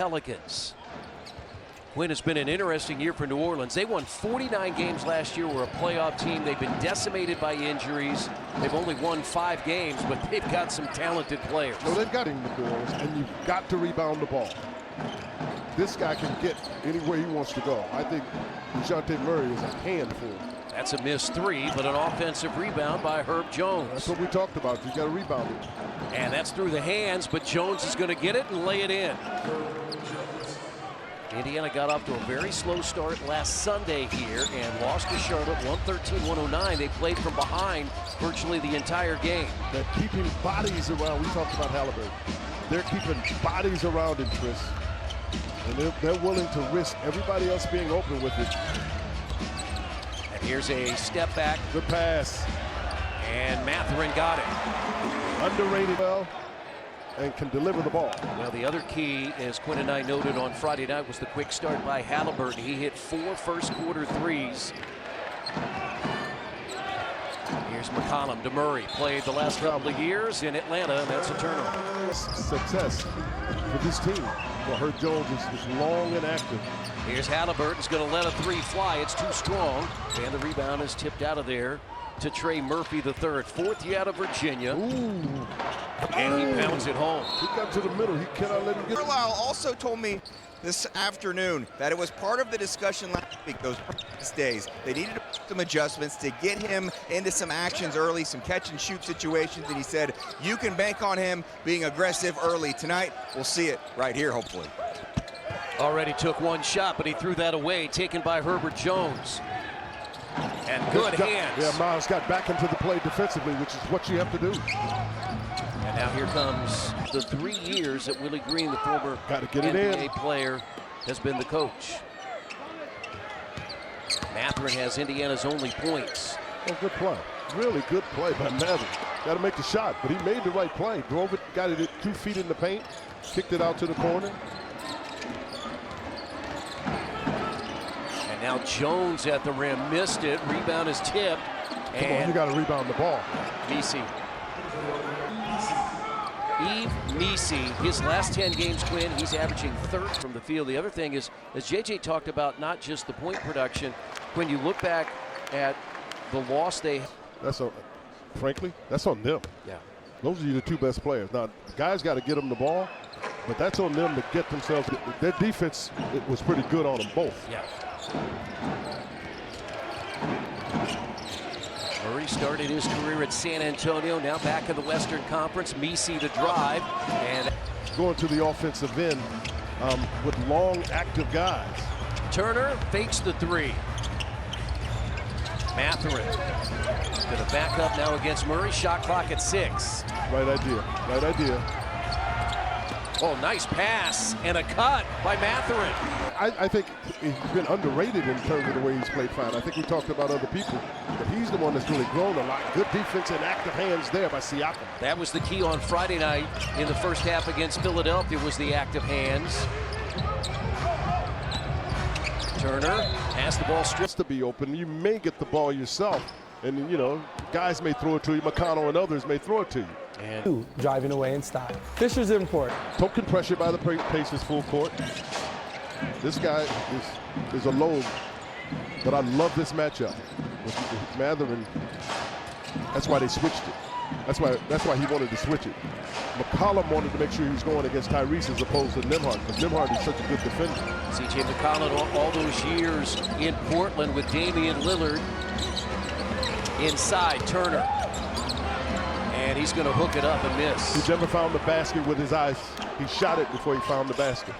Pelicans. Quinn has been an interesting year for New Orleans. They won 49 games last year. We're a playoff team. They've been decimated by injuries. They've only won 5 games, but they've got some talented players. No, they've got him the doors, and you've got to rebound the ball. This guy can get anywhere he wants to go. I think Dejounte Murray is a handful. That's a missed 3, but an offensive rebound by Herb Jones. That's what we talked about. You got to rebound it. And that's through the hands, but Jones is going to get it and lay it in. Indiana got off to a very slow start last Sunday here and lost to Charlotte 113-109. They played from behind virtually the entire game. They're keeping bodies around. We talked about Halliburton. They're keeping bodies around him, Chris. And they're willing to risk everybody else being open with it. And here's a step back. Good pass. And Mathurin got it. Underrated well and can deliver the ball. Well, the other key, as Quinn and I noted on Friday night, was the quick start by Halliburton. He hit 4 first-quarter threes. Here's McCollum to Murray. Played the last couple of years in Atlanta, and that's a turnover. Success for this team. Well, Herb Jones is long and active. Here's Halliburton's going to let a 3 fly. It's too strong. And the rebound is tipped out of there to Trey Murphy III. 4th year out of Virginia. Ooh. And he pounds it home. He got to the middle. He cannot let him get it. Carlisle also told me this afternoon that it was part of the discussion last week, those practice days. They needed to make some adjustments to get him into some actions early, some catch and shoot situations, and he said you can bank on him being aggressive early. Tonight, we'll see it right here, hopefully. Already took 1 shot, but he threw that away, taken by Herbert Jones. And good hands. Yeah, Miles got back into the play defensively, which is what you have to do. And now here comes the 3 years that Willie Green, the former NBA player, has been the coach. Mathurin has Indiana's only points. Oh, good play. Really good play by Mathurin. Got to make the shot, but he made the right play. Drove it, got it at 2 feet in the paint, kicked it out to the corner. And now Jones at the rim, missed it. Rebound is tipped. Come on, you got to rebound the ball. Messi. Yves Messi, his last 10 games, Quinn, he's averaging 3rd from the field. The other thing is, as JJ talked about, not just the point production, when you look back at the loss they... Frankly, that's on them. Yeah. Those are the 2 best players. Now, guys got to get them the ball, but that's on them to get themselves... Their defense was pretty good on them both. Yeah. Murray started his career at San Antonio, now back in the Western Conference. Messi to drive. And going to the offensive end with long, active guys. Turner fakes the 3. Mathurin going to back up now against Murray. Shot clock at 6. Right idea. Right idea. Oh, nice pass and a cut by Mathurin. I think he's been underrated in terms of the way he's played fine. I think we talked about other people, but he's the one that's really grown a lot. Good defense and active hands there by Siakam. That was the key on Friday night in the first half against Philadelphia, was the active hands. Turner has the ball stripped. To be open, you may get the ball yourself, and you know, guys may throw it to you. McConnell and others may throw it to you. And driving away in style. Fisher's important. Token pressure by the Pacers full court. This guy is alone, but I love this matchup with Mathurin. That's why they switched it. That's why he wanted to switch it. McCollum wanted to make sure he was going against Tyrese as opposed to Nembhard, because Nembhard is such a good defender. C.J. McCollum all those years in Portland with Damian Lillard. Inside, Turner. And he's going to hook it up and miss. He never found the basket with his eyes. He shot it before he found the basket,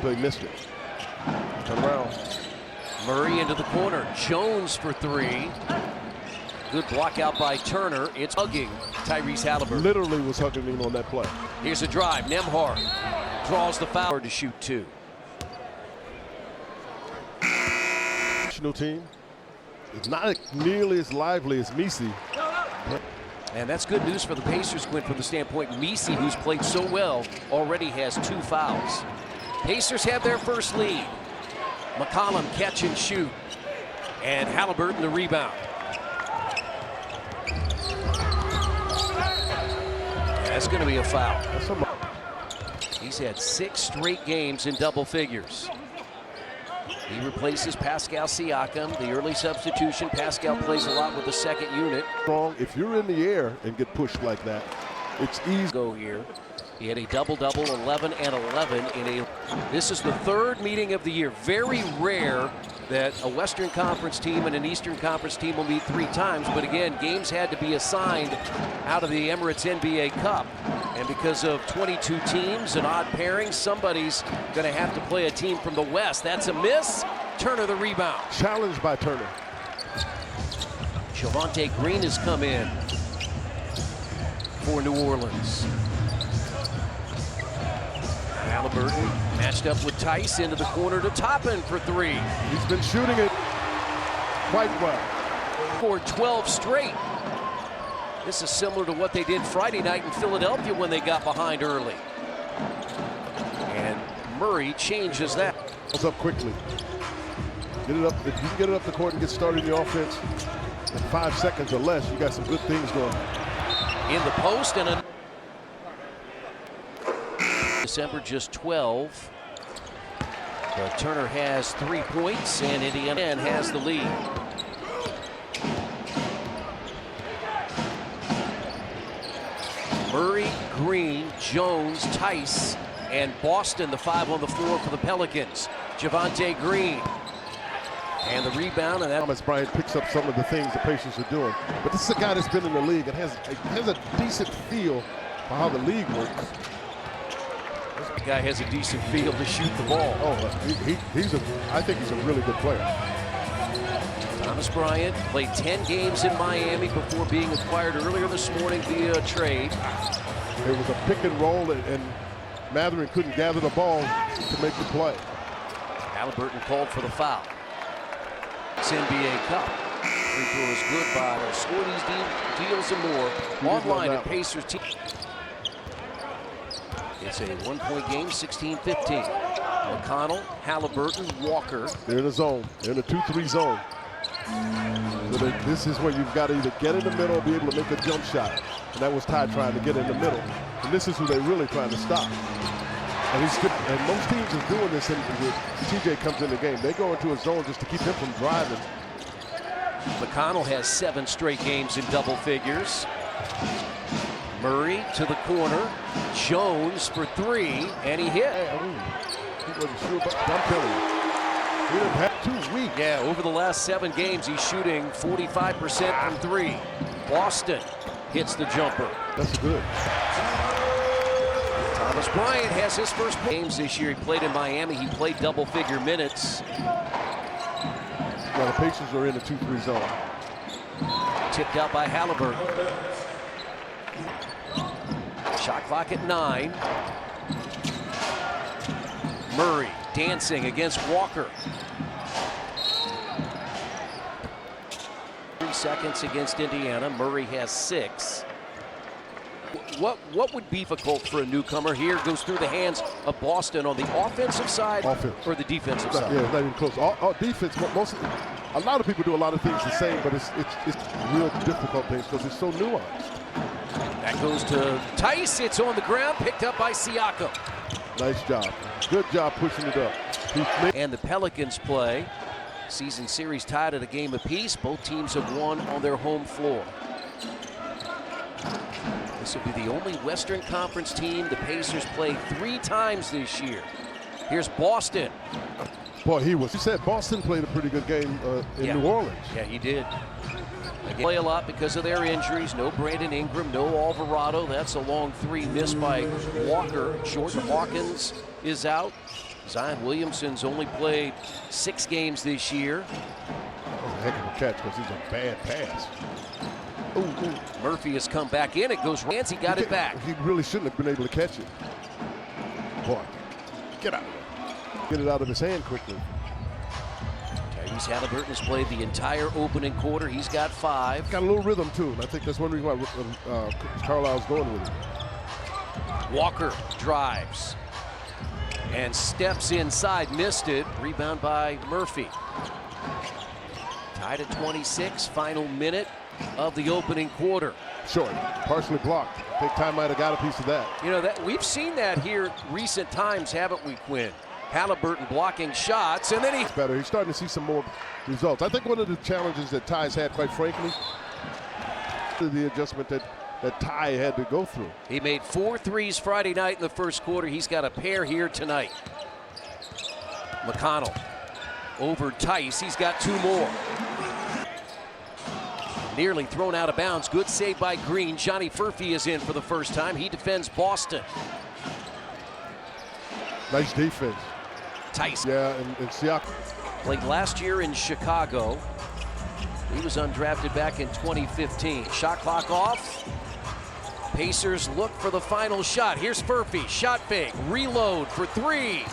but he missed it. Turn around. Murray into the corner. Jones for 3. Good block out by Turner. It's hugging Tyrese Halliburton. Literally was hugging him on that play. Here's a drive. Nembhard draws the foul to shoot 2. National team is not nearly as lively as Messi. And that's good news for the Pacers, Quinn, from the standpoint Messi, who's played so well, already has 2 fouls. Pacers have their first lead. McCollum catch and shoot. And Halliburton the rebound. That's going to be a foul. He's had 6 straight games in double figures. He replaces Pascal Siakam, the early substitution. Pascal plays a lot with the second unit. Wrong. If you're in the air and get pushed like that, it's easy. Go here. He had a double-double, 11 and 11 in a. This is the 3rd meeting of the year. Very rare that a Western Conference team and an Eastern Conference team will meet 3 times. But again, games had to be assigned out of the Emirates NBA Cup. And because of 22 teams and odd pairings, somebody's going to have to play a team from the West. That's a miss. Turner the rebound. Challenged by Turner. Javonte Green has come in for New Orleans. Halliburton matched up with Tice into the corner to Toppin for 3. He's been shooting it quite well. Scored 12 straight. This is similar to what they did Friday night in Philadelphia when they got behind early. And Murray changes that. Goes up quickly. Get it up. If you can get it up the court and get started in the offense in 5 seconds or less, you got some good things going. In the post and a December just 12. But Turner has 3 points and Indiana has the lead. Murray, Green, Jones, Tice, and Boston, the 5 on the floor for the Pelicans. Javonte Green. And the rebound, and that Thomas Bryant picks up some of the things the Pacers are doing. But this is a guy that's been in the league and has a decent feel for how the league works. this guy has a decent feel to shoot the ball. Oh, I think he's a really good player. Thomas Bryant played 10 games in Miami before being acquired earlier this morning via trade. It was a pick and roll, and Mathurin couldn't gather the ball to make the play. Halliburton called for the foul. It's NBA Cup. Free throw is good by. They'll score these deals and more online at Pacers team. It's a 1-point game, 16-15. McConnell, Halliburton, Walker. They're in a zone. They're in a 2-3 zone. So this is where you've got to either get in the middle or be able to make a jump shot. And that was Ty trying to get in the middle. And this is who they're really trying to stop. And he's good. And most teams are doing this when TJ comes in the game. They go into a zone just to keep him from driving. McConnell has 7 straight games in double figures. Murray to the corner. Jones for 3, and he hit. He wasn't sure, but I'm telling you, he didn't have 2 weeks. Yeah, over the last 7 games, he's shooting 45% from 3. Boston hits the jumper. That's good. Thomas Bryant has his first games this year. He played in Miami. He played double-figure minutes. Well, the Pacers are in the 2-3 zone. Tipped out by Halliburton. Shot clock at 9. Murray dancing against Walker. 3 seconds against Indiana. Murray has 6. What would be difficult for a newcomer? Here goes through the hands of Boston on the offensive side or the defensive side? Yeah, it's not even close. All defense, a lot of people do a lot of things the same, but it's real difficult things because it's so nuanced. That goes to Tice. It's on the ground, picked up by Siakam. Nice job. Good job pushing it up. And the Pelicans play. Season series tied at a game apiece. Both teams have won on their home floor. This will be the only Western Conference team the Pacers play 3 times this year. Here's Boston. Boy, you said Boston played a pretty good game in New Orleans. Yeah, he did. They play a lot because of their injuries. No Brandon Ingram, no Alvarado. That's a long 3 missed by Walker. Jordan Hawkins is out. Zion Williamson's only played 6 games this year. That was a heck of a catch because he's a bad pass. Ooh. Murphy has come back in. It goes Rancy got it back. He really shouldn't have been able to catch it. Boy, get out of there. Get it out of his hand quickly. Tyrese Halliburton has played the entire opening quarter. He's got 5. Got a little rhythm too, and I think that's one reason why Carlisle's going with it. Walker drives and steps inside, missed it. Rebound by Murphy. Tied at 26, final minute of the opening quarter. Short, partially blocked. I think Ty might have got a piece of that. You know, that we've seen that here recent times, haven't we, Quinn? Halliburton blocking shots, and then he... Better. He's starting to see some more results. I think one of the challenges that Ty's had, quite frankly, is the adjustment that Ty had to go through. He made 4 threes Friday night in the first quarter. He's got a pair here tonight. McConnell over Tice. He's got 2 more. Nearly thrown out of bounds. Good save by Green. Johnny Furphy is in for the first time. He defends Boston. Nice defense. Tice. Yeah, and Siakam. Played last year in Chicago. He was undrafted back in 2015. Shot clock off. Pacers look for the final shot. Here's Furphy. Shot fake. Reload for 3.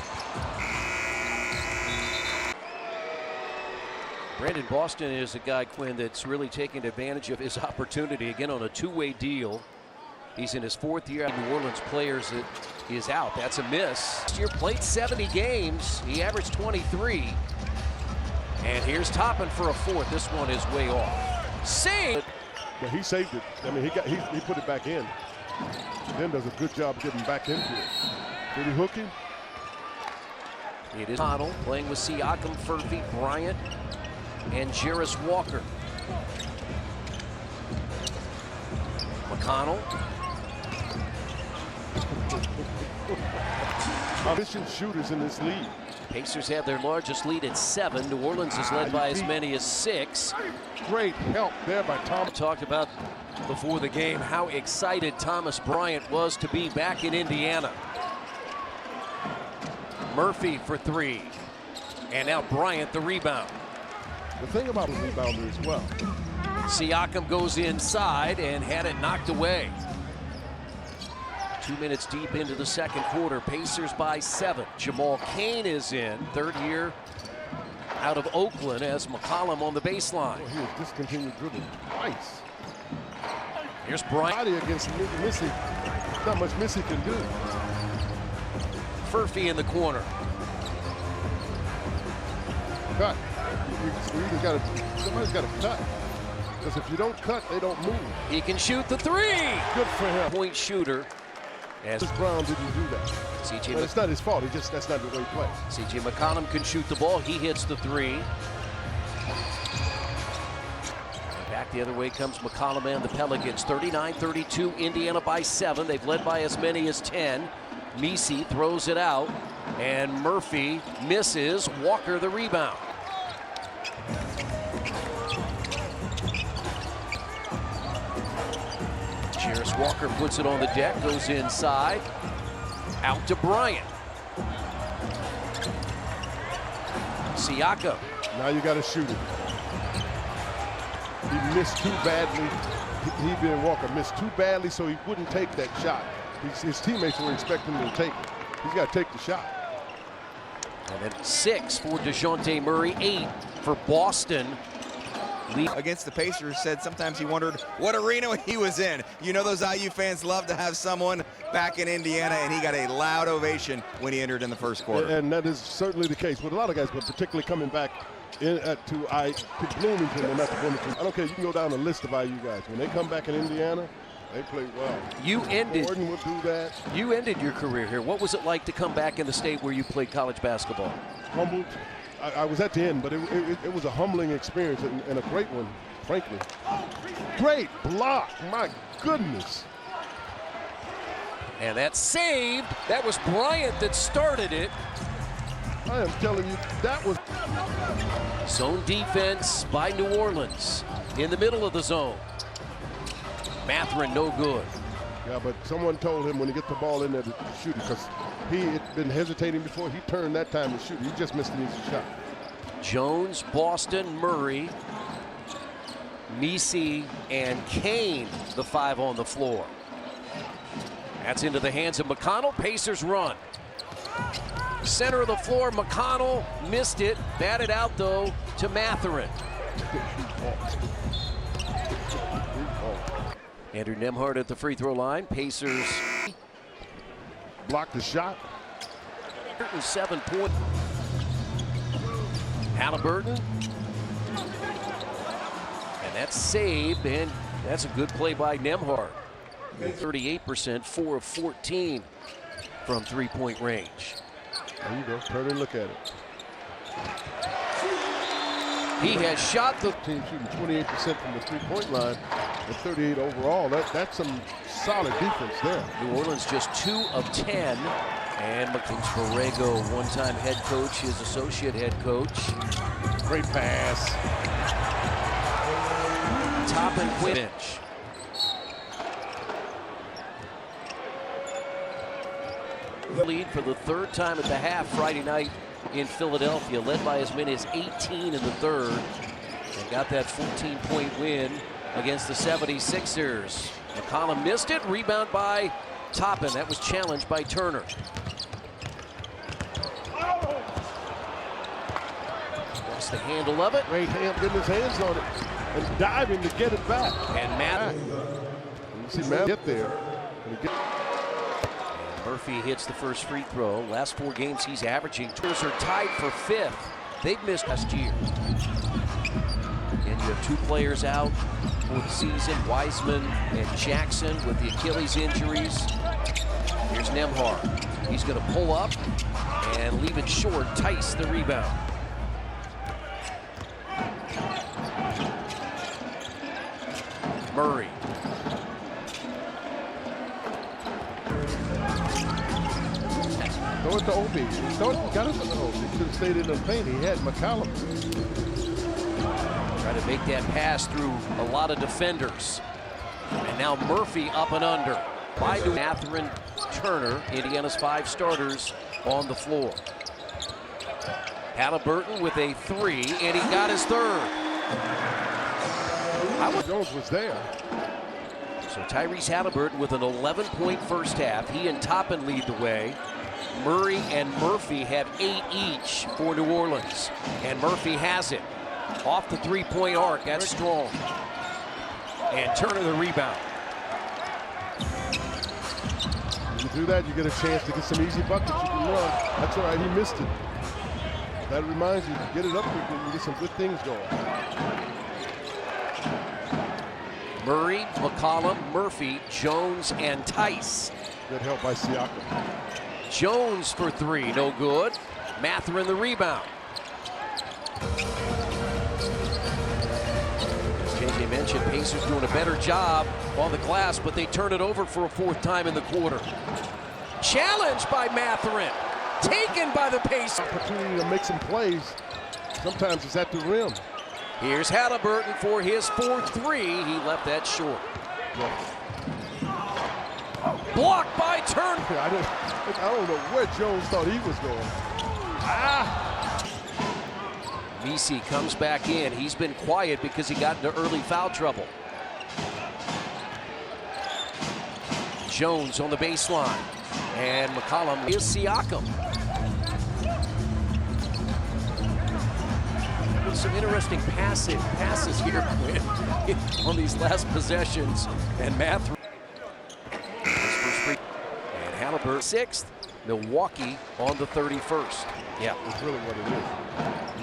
Brandon Boston is a guy, Quinn, that's really taking advantage of his opportunity, again on a 2-way deal. He's in his 4th year. New Orleans players that is out. That's a miss. Last year played 70 games. He averaged 23. And here's Toppin for a 4th. This one is way off. Save! Yeah, he saved it. I mean, he put it back in. Then does a good job getting back into it. Did he hook him? It is Connell playing with Siakam, Furphy, Bryant, and Jarris Walker. McConnell. Efficient shooters in this league. Pacers have their largest lead at 7. New Orleans is led by as many as 6. Great help there by Tom. Talked about before the game how excited Thomas Bryant was to be back in Indiana. Murphy for 3. And now Bryant the rebound. The thing about a rebounder as well. Siakam goes inside and had it knocked away. 2 minutes deep into the second quarter. Pacers by 7. Jamal Cain is in, 3rd year out of Oakland, as McCollum on the baseline. Well, he was discontinued dribbling twice. Here's Bryant. Body against Missy. Not much Missy can do. Furphy in the corner. Cut. Somebody's got to cut. Because if you don't cut, they don't move. He can shoot the 3. Good for him. Point shooter. As Brown didn't do that. But it's not his fault. That's not the way he plays. C.J. McCollum can shoot the ball. He hits the 3. And back the other way comes McCollum and the Pelicans. 39-32, Indiana by 7. They've led by as many as 10. Messi throws it out, and Murphy misses. Walker the rebound. Jarris Walker puts it on the deck, goes inside, out to Bryant. Siakam. Now you got to shoot it. He missed too badly. He being Walker missed too badly, so he wouldn't take that shot. His teammates were expecting him to take it. He's got to take the shot. And then 6 for DeJounte Murray, 8 for Boston. Against the Pacers, said sometimes he wondered what arena he was in. You know those IU fans love to have someone back in Indiana, and he got a loud ovation when he entered in the first quarter. And that is certainly the case with a lot of guys, but particularly coming back to Bloomington and not to Bloomington. I don't care. You can go down the list of IU guys. When they come back in Indiana, they play well. Gordon would do that. You ended your career here. What was it like to come back in the state where you played college basketball? Humbled. I was at the end, but it was a humbling experience and a great one, frankly. Great block, my goodness. And that's saved. That was Bryant that started it. I am telling you, that was... Zone defense by New Orleans in the middle of the zone. Mathurin no good. Yeah, but someone told him when he gets the ball in there to shoot it, because he had been hesitating before. He turned that time to shoot. He just missed an easy shot. Jones, Boston, Murray, Messi, and Cain, the 5 on the floor. That's into the hands of McConnell. Pacers run. Center of the floor, McConnell missed it. Batted out, though, to Mathurin. Andrew Nembhard at the free throw line. Pacers blocked the shot. 7 points. Halliburton. And that's saved, and That's a good play by Nembhard. 38%, 4 of 14 from three-point range. There you go. Turn and look at it. He has shot the Team shooting 28% from the three-point line and 38 overall. That's some solid defense there. New Orleans just 2 of 10. And McKins Borrego, one-time head coach, his associate head coach. Great pass. Top and quit bench. Lead for the third time at the half Friday night in Philadelphia, led by as many as 18 in the third, and got that 14-point win against the 76ers. McCollum missed it, rebound by Toppin. That was challenged by Turner. Lost the handle of it. Great hand, getting his hands on it and diving to get it back. And Matt. You see Matt get there. Murphy hits the first free throw. Last 4 games he's averaging. Tours are tied for 5th. They've missed last year. And you have 2 players out for the season, Wiseman and Jackson with the Achilles injuries. Here's Nembhard. He's going to pull up and leave it short. Tice the rebound. Murray. Throw it to Obi. Got it to the Obi. He should have stayed in the paint. He had McCollum. Try to make that pass through a lot of defenders. And now Murphy up and under. By Mathurin, Turner, Indiana's 5 starters on the floor. Halliburton with a 3, and he got his 3rd. Jones was there. So Tyrese Halliburton with an 11-point first half. He and Toppin lead the way. Murray and Murphy have 8 each for New Orleans. And Murphy has it. Off the 3-point arc, that's strong. And Turner the rebound. When you do that, you get a chance to get some easy buckets you can run. That's all right, he missed it. That reminds you, get it up quickly and get some good things going. Murray, McCollum, Murphy, Jones, and Tice. Good help by Siakam. Jones for 3, no good. Mathurin the rebound. As JJ mentioned, Pacers doing a better job on the glass, but they turn it over for a 4th time in the quarter. Challenged by Mathurin. Taken by the Pacers. Opportunity to make some plays. Sometimes it's at the rim. Here's Halliburton for his 4th 3. He left that short. Blocked by Turner. I don't know where Jones thought he was going. Messi comes back in. He's been quiet because he got into early foul trouble. Jones on the baseline. And McCollum is Siakam. Some interesting passes here, Quinn, on these last possessions. And Mathurin. And Halliburton 6th. Milwaukee on the 31st. Yeah. That's really what it is.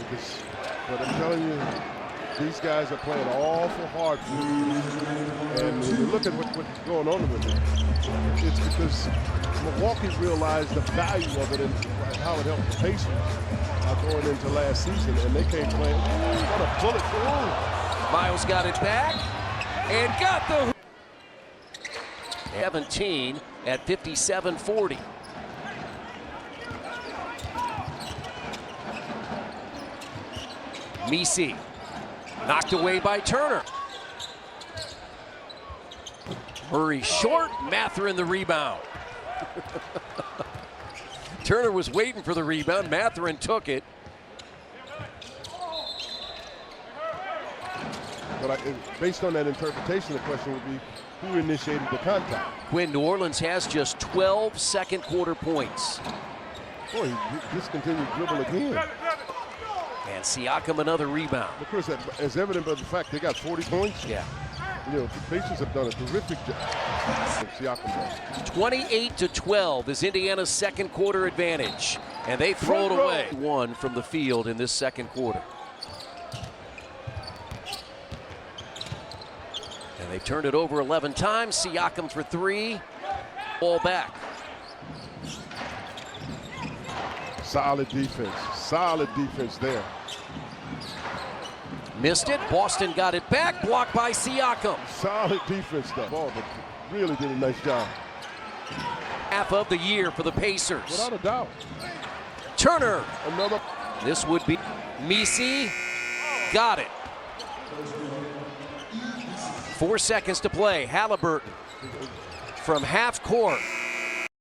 Because, but I'm telling you, these guys are playing awful hard for you. And when you look at what's going on with them, it's because Milwaukee realized the value of it and how it helped the Pacers going into last season, and they came playing. What a bullet through. Miles got it back and got the 17 at 57-40. Messi knocked away by Turner. Murray short, Mathurin the rebound. Turner was waiting for the rebound. Mathurin took it. But based on that interpretation, the question would be, who initiated the contact? When New Orleans has just 12 second quarter points. Boy, he discontinued dribble again. And Siakam another rebound. Of course, as evident by the fact they got 40 points. Yeah. You know, the Pacers have done a terrific job. Siakam does. 28-12 is Indiana's second quarter advantage. And they throw it away. 1 from the field in this second quarter. And They've turned it over 11 times. Siakam for 3. Ball back. Solid defense there. Missed it. Boston got it back. Blocked by Siakam. Solid defense though. Ball, but really did a nice job. Half of the year for the Pacers. Without a doubt. Turner. Another. This would be Messi. Got it. 4 seconds to play. Halliburton from half court.